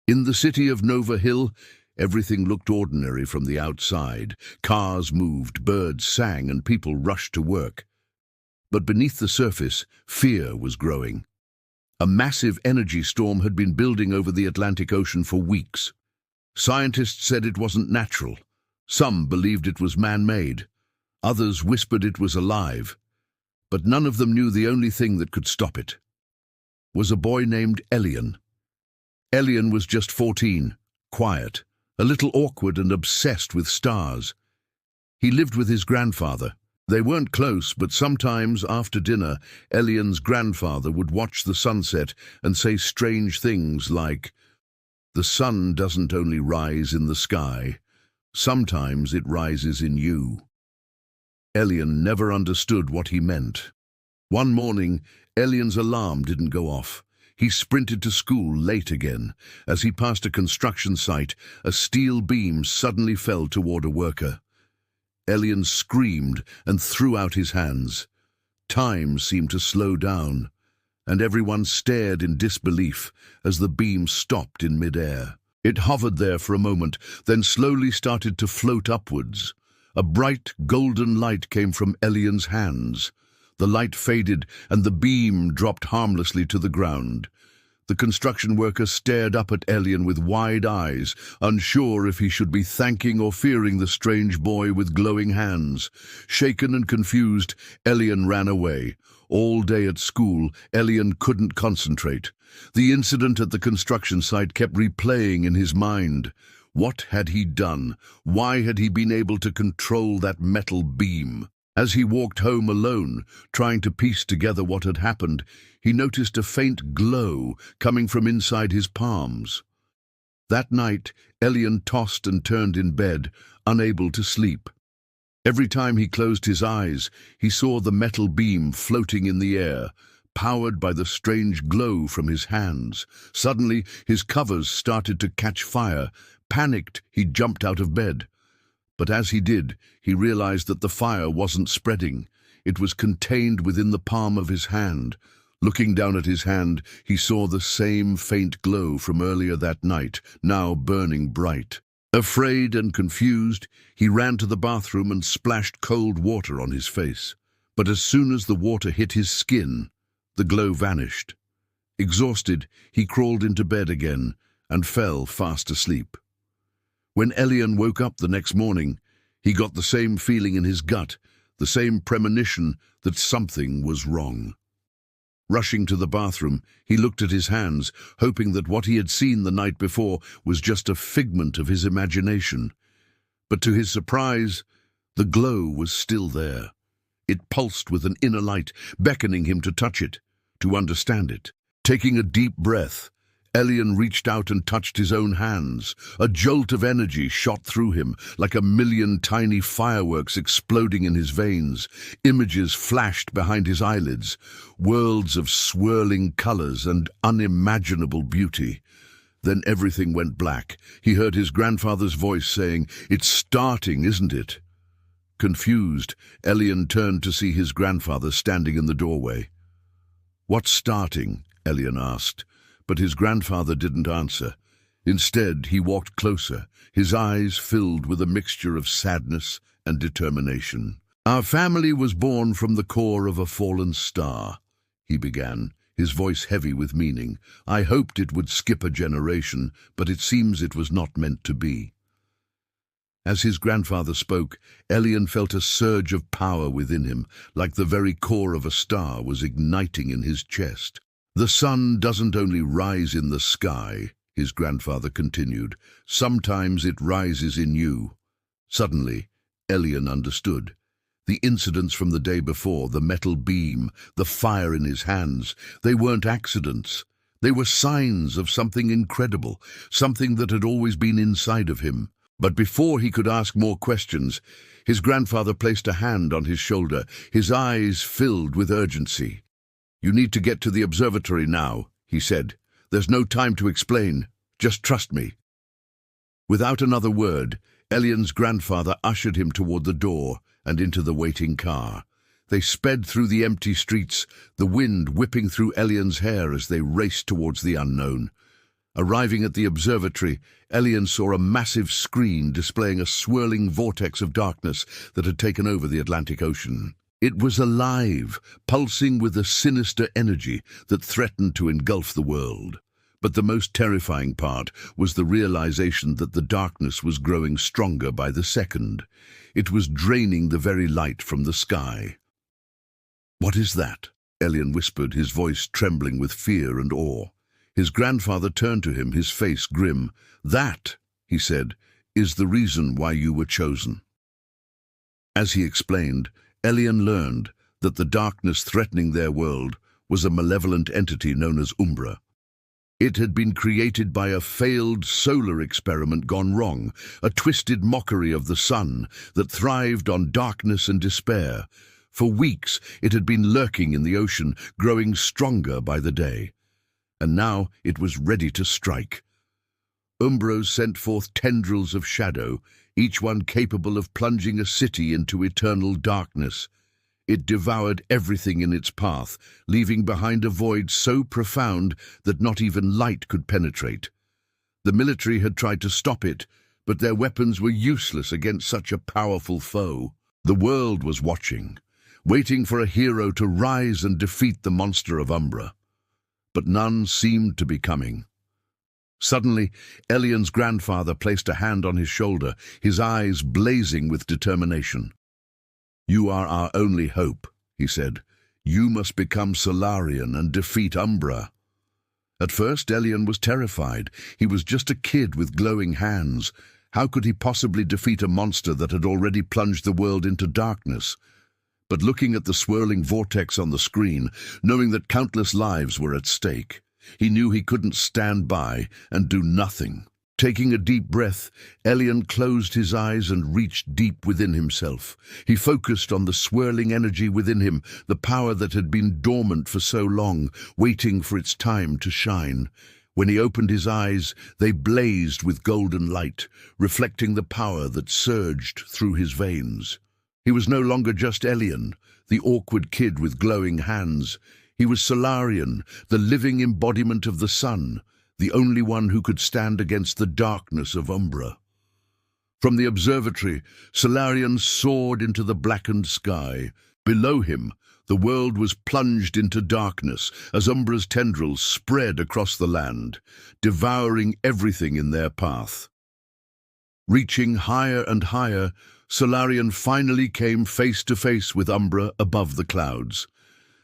In the city of Nova Hill, everything looked ordinary from the outside. Cars moved, birds sang, and people rushed to work. But beneath the surface, fear was growing. A massive energy storm had been building over the Atlantic Ocean for weeks. Scientists said it wasn't natural. Some believed it was man-made. Others whispered it was alive. But none of them knew the only thing that could stop it was a boy named Elian. Elian was just 14, quiet, a little awkward and obsessed with stars. He lived with his grandfather. They weren't close, but sometimes after dinner, Elian's grandfather would watch the sunset and say strange things like, "The sun doesn't only rise in the sky. Sometimes it rises in you." Elian never understood what he meant. One morning, Elian's alarm didn't go off. He sprinted to school late again. As he passed a construction site, a steel beam suddenly fell toward a worker. Elian screamed and threw out his hands. Time seemed to slow down, and everyone stared in disbelief as the beam stopped in midair. It hovered there for a moment, then slowly started to float upwards. A bright golden light came from Elian's hands. The light faded, and the beam dropped harmlessly to the ground. The construction worker stared up at Elian with wide eyes, unsure if he should be thanking or fearing the strange boy with glowing hands. Shaken and confused, Elian ran away. All day at school, Elian couldn't concentrate. The incident at the construction site kept replaying in his mind. What had he done? Why had he been able to control that metal beam? As he walked home alone, trying to piece together what had happened, he noticed a faint glow coming from inside his palms. That night, Elian tossed and turned in bed, unable to sleep. Every time he closed his eyes, he saw the metal beam floating in the air, powered by the strange glow from his hands. Suddenly, his covers started to catch fire. Panicked, he jumped out of bed. But as he did, he realized that the fire wasn't spreading. It was contained within the palm of his hand. Looking down at his hand, he saw the same faint glow from earlier that night, now burning bright. Afraid and confused, he ran to the bathroom and splashed cold water on his face. But as soon as the water hit his skin, the glow vanished. Exhausted, he crawled into bed again and fell fast asleep. When Elian woke up the next morning, he got the same feeling in his gut, the same premonition that something was wrong. Rushing to the bathroom, he looked at his hands, hoping that what he had seen the night before was just a figment of his imagination. But to his surprise, the glow was still there. It pulsed with an inner light, beckoning him to touch it, to understand it. Taking a deep breath, Elian reached out and touched his own hands. A jolt of energy shot through him, like a million tiny fireworks exploding in his veins. Images flashed behind his eyelids, worlds of swirling colors and unimaginable beauty. Then everything went black. He heard his grandfather's voice saying, "It's starting, isn't it?" Confused, Elian turned to see his grandfather standing in the doorway. "What's starting?" Elian asked. But his grandfather didn't answer. Instead, he walked closer, his eyes filled with a mixture of sadness and determination. "Our family was born from the core of a fallen star," he began, his voice heavy with meaning. "I hoped it would skip a generation, but it seems it was not meant to be." As his grandfather spoke, Elian felt a surge of power within him, like the very core of a star was igniting in his chest. "The sun doesn't only rise in the sky," his grandfather continued. "Sometimes it rises in you." Suddenly, Elian understood. The incidents from the day before, the metal beam, the fire in his hands, they weren't accidents. They were signs of something incredible, something that had always been inside of him. But before he could ask more questions, his grandfather placed a hand on his shoulder, his eyes filled with urgency. "You need to get to the observatory now," he said. "There's no time to explain. Just trust me." Without another word, Elian's grandfather ushered him toward the door and into the waiting car. They sped through the empty streets, the wind whipping through Elian's hair as they raced towards the unknown. Arriving at the observatory, Elian saw a massive screen displaying a swirling vortex of darkness that had taken over the Atlantic Ocean. It was alive, pulsing with a sinister energy that threatened to engulf the world. But the most terrifying part was the realization that the darkness was growing stronger by the second. It was draining the very light from the sky. "What is that?" Elian whispered, his voice trembling with fear and awe. His grandfather turned to him, his face grim. "That," he said, "is the reason why you were chosen." As he explained, Elian learned that the darkness threatening their world was a malevolent entity known as Umbra. It had been created by a failed solar experiment gone wrong, a twisted mockery of the sun that thrived on darkness and despair. For weeks it had been lurking in the ocean, growing stronger by the day. And now it was ready to strike. Umbra sent forth tendrils of shadow, each one capable of plunging a city into eternal darkness. It devoured everything in its path, leaving behind a void so profound that not even light could penetrate. The military had tried to stop it, but their weapons were useless against such a powerful foe. The world was watching, waiting for a hero to rise and defeat the monster of Umbra. But none seemed to be coming. Suddenly, Elian's grandfather placed a hand on his shoulder, his eyes blazing with determination. "You are our only hope," he said. "You must become Solarian and defeat Umbra." At first, Elian was terrified. He was just a kid with glowing hands. How could he possibly defeat a monster that had already plunged the world into darkness? But looking at the swirling vortex on the screen, knowing that countless lives were at stake, he knew he couldn't stand by and do nothing. Taking a deep breath, Elian closed his eyes and reached deep within himself. He focused on the swirling energy within him, the power that had been dormant for so long, waiting for its time to shine. When he opened his eyes, they blazed with golden light, reflecting the power that surged through his veins. He was no longer just Elian, the awkward kid with glowing hands. He was Solarian, the living embodiment of the sun, the only one who could stand against the darkness of Umbra. From the observatory, Solarian soared into the blackened sky. Below him, the world was plunged into darkness as Umbra's tendrils spread across the land, devouring everything in their path. Reaching higher and higher, Solarian finally came face to face with Umbra above the clouds.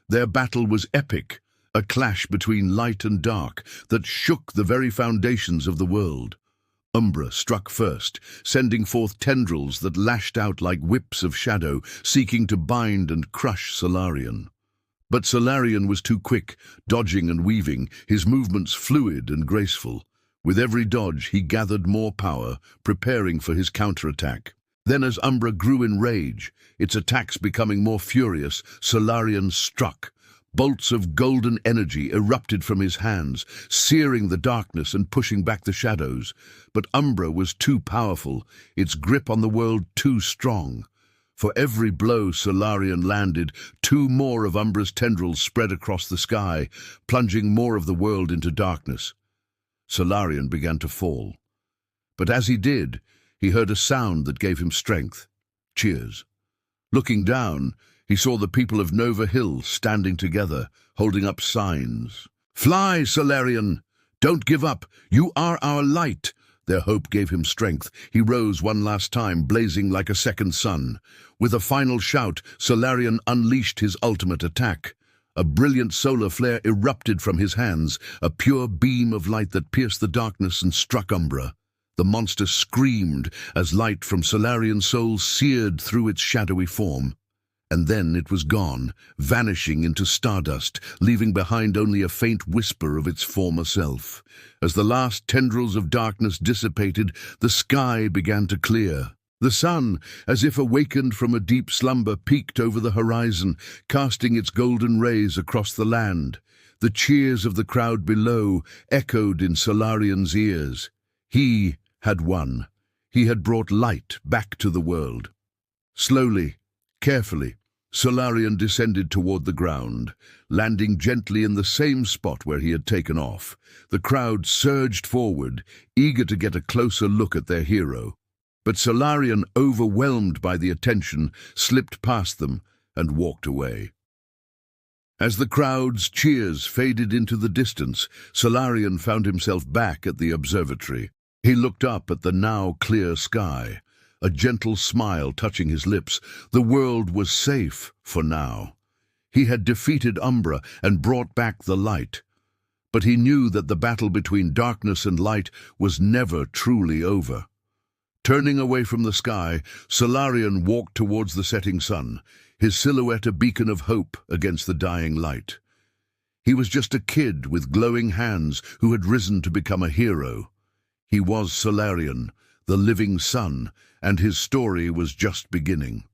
Their battle was epic, a clash between light and dark that shook the very foundations of the world. Umbra struck first, sending forth tendrils that lashed out like whips of shadow, seeking to bind and crush Solarian. But Solarian was too quick, dodging and weaving, his movements fluid and graceful. With every dodge, he gathered more power, preparing for his counterattack. Then as Umbra grew in rage, its attacks becoming more furious, Solarian struck. Bolts of golden energy erupted from his hands, searing the darkness and pushing back the shadows. But Umbra was too powerful, its grip on the world too strong. For every blow Solarian landed, two more of Umbra's tendrils spread across the sky, plunging more of the world into darkness. Solarian began to fall. But as he did, he heard a sound that gave him strength. Cheers. Looking down, he saw the people of Nova Hill standing together, holding up signs. "Fly, Solarian! Don't give up! You are our light!" Their hope gave him strength. He rose one last time, blazing like a second sun. With a final shout, Solarian unleashed his ultimate attack. A brilliant solar flare erupted from his hands, a pure beam of light that pierced the darkness and struck Umbra. The monster screamed as light from Solarian's soul seared through its shadowy form. And then it was gone, vanishing into stardust, leaving behind only a faint whisper of its former self. As the last tendrils of darkness dissipated, the sky began to clear. The sun, as if awakened from a deep slumber, peeked over the horizon, casting its golden rays across the land. The cheers of the crowd below echoed in Solarian's ears. He had won. He had brought light back to the world. Slowly, carefully, Solarian descended toward the ground, landing gently in the same spot where he had taken off. The crowd surged forward, eager to get a closer look at their hero. But Solarian, overwhelmed by the attention, slipped past them and walked away. As the crowd's cheers faded into the distance, Solarian found himself back at the observatory. He looked up at the now clear sky, a gentle smile touching his lips. The world was safe for now. He had defeated Umbra and brought back the light. But he knew that the battle between darkness and light was never truly over. Turning away from the sky, Solarian walked towards the setting sun, his silhouette a beacon of hope against the dying light. He was just a kid with glowing hands who had risen to become a hero. He was Solarian, the living sun, and his story was just beginning.